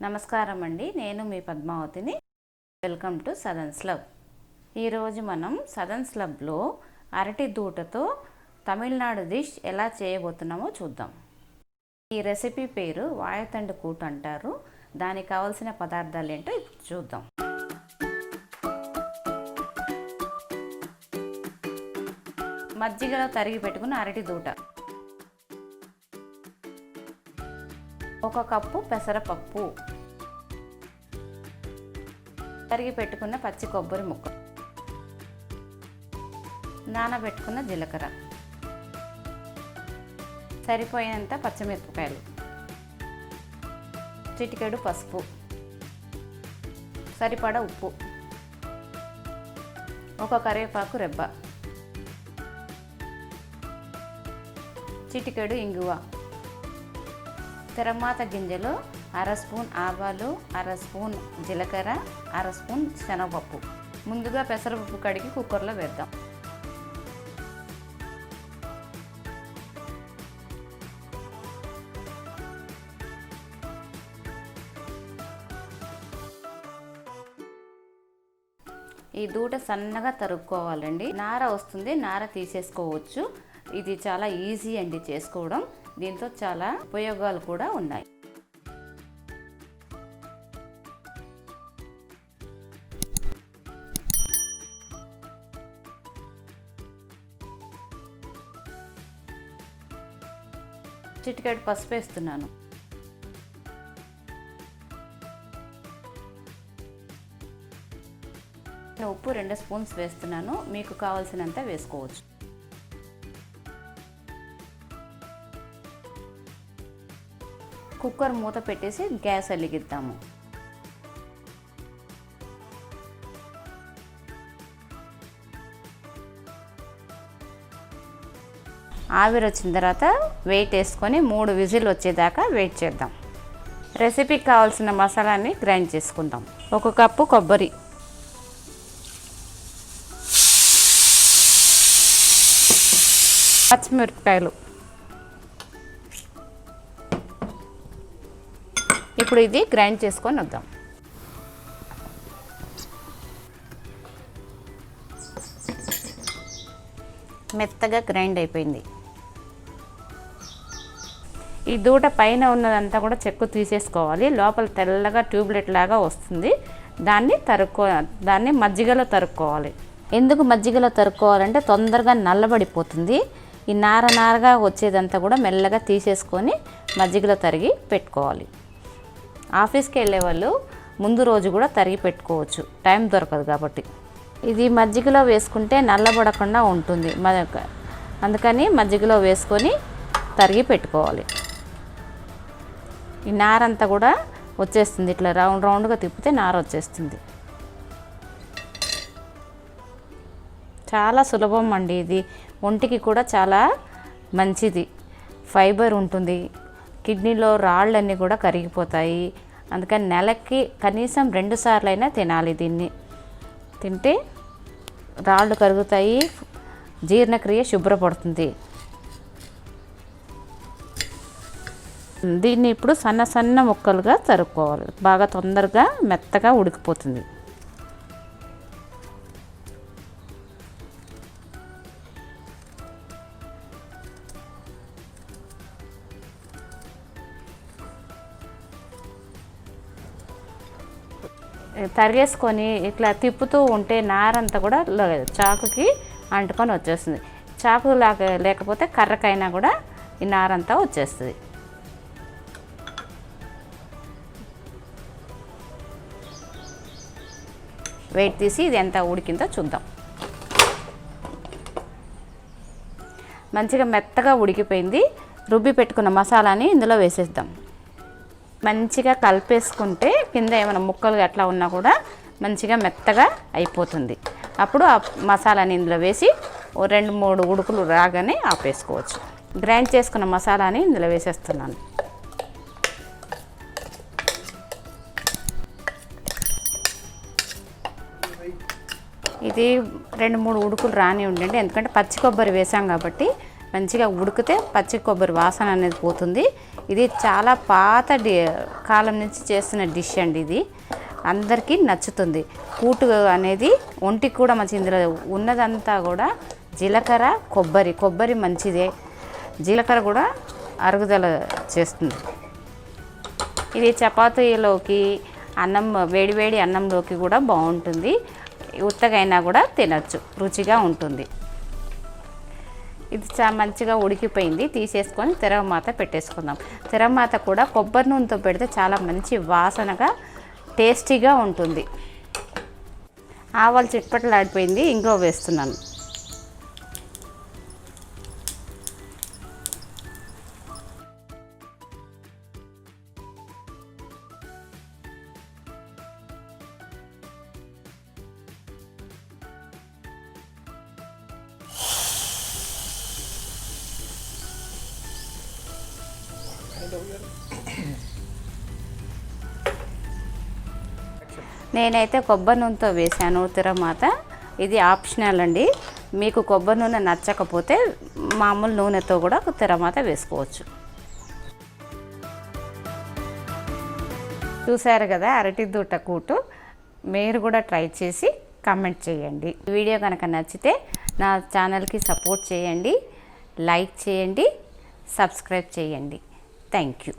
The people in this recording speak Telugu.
నమస్కారం అండి, నేను మీ పద్మావతిని. వెల్కమ్ టు సదన్స్ లబ్. ఈరోజు మనం సదన్స్ లబ్లో అరటి దూటతో తమిళనాడు డిష్ ఎలా చేయబోతున్నామో చూద్దాం. ఈ రెసిపీ పేరు వాయతండు కూటు అంటారు. దానికి కావలసిన పదార్థాలు ఏంటో ఇప్పుడు చూద్దాం. మజ్జిగలో తరిగి పెట్టుకున్న అరటి దూట, 1 కప్పు పెసరపప్పు, తరిగి పెట్టుకున్న పచ్చి కొబ్బరి ముక్క, నానబెట్టుకున్న జీలకర్ర, సరిపోయినంత పచ్చిమిరపకాయలు, చిటికెడు పసుపు, సరిపడా ఉప్పు, 1 కరివేపాకు రెబ్బ, చిటికెడు ఇంగువ, తెరమాత గింజలు, 1/2 స్పూన్ ఆవాలు, 1/2 స్పూన్ జీలకర్ర, 1/2 స్పూన్ శనగపప్పు. ముందుగా పెసరపప్పు కడిగి కుక్కర్లో వేద్దాం. ఈ దూట సన్నగా తరుక్కోవాలండి. నార వస్తుంది, నార తీసేసుకోవచ్చు. ఇది చాలా ఈజీ అండి చేసుకోవడం. దీంతో చాలా ఉపయోగాలు కూడా ఉన్నాయి. చిటికెడు పసుపు వేస్తున్నాను. ఉప్పు 2 స్పూన్స్ వేస్తున్నాను. మీకు కావాల్సినంత వేసుకోవచ్చు. కుక్కర్ మూత పెట్టేసి గ్యాస్ వెలిగిద్దాము. ఆవిరి వచ్చిన తర్వాత వెయిట్ వేసుకొని 3 విజిల్ వచ్చేదాకా వెయిట్ చేద్దాం. రెసిపీకి కావాల్సిన మసాలాని గ్రైండ్ చేసుకుందాం. 1 కప్పు కొబ్బరి, పచ్చిమిరపకాయలు. ఇప్పుడు ఇది గ్రైండ్ చేసుకొని వద్దాం. మెత్తగా గ్రైండ్ అయిపోయింది. ఈ దూట పైన ఉన్నదంతా కూడా చెక్కు తీసేసుకోవాలి. లోపల తెల్లగా ట్యూబ్లెట్ లాగా వస్తుంది. దాన్ని మజ్జిగలో తరుక్కోవాలి. ఎందుకు మజ్జిగలో తరుక్కోవాలంటే తొందరగా నల్లబడిపోతుంది. ఈ నారగా వచ్చేదంతా కూడా మెల్లగా తీసేసుకొని మజ్జిగలో తరిగి పెట్టుకోవాలి. ఆఫీస్కి వెళ్ళే వాళ్ళు ముందు రోజు కూడా తరిగి పెట్టుకోవచ్చు, టైం దొరకదు కాబట్టి. ఇది మజ్జిగలో వేసుకుంటే నల్లబడకుండా ఉంటుంది, అందుకని మజ్జిగలో వేసుకొని తరిగి పెట్టుకోవాలి. ఈ నారంతా కూడా వచ్చేస్తుంది. ఇట్లా రౌండ్గా తిప్పితే నార వచ్చేస్తుంది. చాలా సులభం అండి. ఇది ఒంటికి కూడా చాలా మంచిది. ఫైబర్ ఉంటుంది. కిడ్నీలో రాళ్ళన్నీ కూడా కరిగిపోతాయి. అందుకని నెలకి కనీసం 2 సార్లైనా తినాలి. దీన్ని తింటే రాళ్ళు కరుగుతాయి, జీర్ణక్రియ శుభ్రపడుతుంది. దీన్ని ఇప్పుడు సన్న ముక్కలుగా తరుక్కోవాలి. బాగా తొందరగా మెత్తగా ఉడికిపోతుంది. తరిగేసుకొని ఇట్లా తిప్పుతూ ఉంటే నారంతా కూడా చాకుకి అంటుకొని వచ్చేస్తుంది. చాకు లేకపోతే కర్రకైనా కూడా ఈ నారంతా వచ్చేస్తుంది. వెయిట్ తీసి ఇది ఎంత ఉడికిందో చూద్దాం. మంచిగా మెత్తగా ఉడికిపోయింది. రుబ్బి పెట్టుకున్న మసాలాని ఇందులో వేసేద్దాం. మంచిగా కలిపేసుకుంటే కింద ఏమైనా ముక్కలు అట్లా ఉన్నా కూడా మంచిగా మెత్తగా అయిపోతుంది. అప్పుడు ఆ మసాలాని ఇందులో వేసి 2-3 ఉడుకులు రాగానే ఆపేసుకోవచ్చు. గ్రైండ్ చేసుకున్న మసాలాని ఇందులో వేసేస్తున్నాను. ఇది 2-3 ఉడుకులు రాని ఉండండి, ఎందుకంటే పచ్చి కొబ్బరి వేసాం కాబట్టి మంచిగా ఉడికితే పచ్చి కొబ్బరి వాసన అనేది పోతుంది. ఇది చాలా పాత కాలం నుంచి చేస్తున్న డిష్ అండి. ఇది అందరికీ నచ్చుతుంది. కూటు అనేది ఒంటికి కూడా మంచి. ఇందులో ఉన్నదంతా కూడా జీలకర్ర, కొబ్బరి మంచిదే. జీలకర్ర కూడా అరుగుదల చేస్తుంది. ఇది చపాతీలోకి, అన్నం వేడివేడి అన్నంలోకి కూడా బాగుంటుంది. ఉత్తగైనా కూడా తినచ్చు, రుచిగా ఉంటుంది. ఇది మంచిగా ఉడికిపోయింది. తీసేసుకొని తిరగమాత పెట్టేసుకుందాం. తిరగమాత కూడా కొబ్బరి నూనెతో పెడితే చాలా మంచి వాసనగా టేస్టీగా ఉంటుంది. ఆవాలు చిట్పట్లాడిపోయింది, ఇంకో వేస్తున్నాను. నేనైతే కొబ్బరి నూనెతో వేసాను తిరగమాత. ఇది ఆప్షనల్ అండి. మీకు కొబ్బరి నూనె నచ్చకపోతే మామూలు నూనెతో కూడా తిరగమాత వేసుకోవచ్చు. చూసారు కదా అరటి దూట కూటు. మీరు కూడా ట్రై చేసి కామెంట్ చేయండి. వీడియో కనుక నచ్చితే నా ఛానల్కి సపోర్ట్ చేయండి, లైక్ చేయండి, సబ్స్క్రైబ్ చేయండి. Thank you.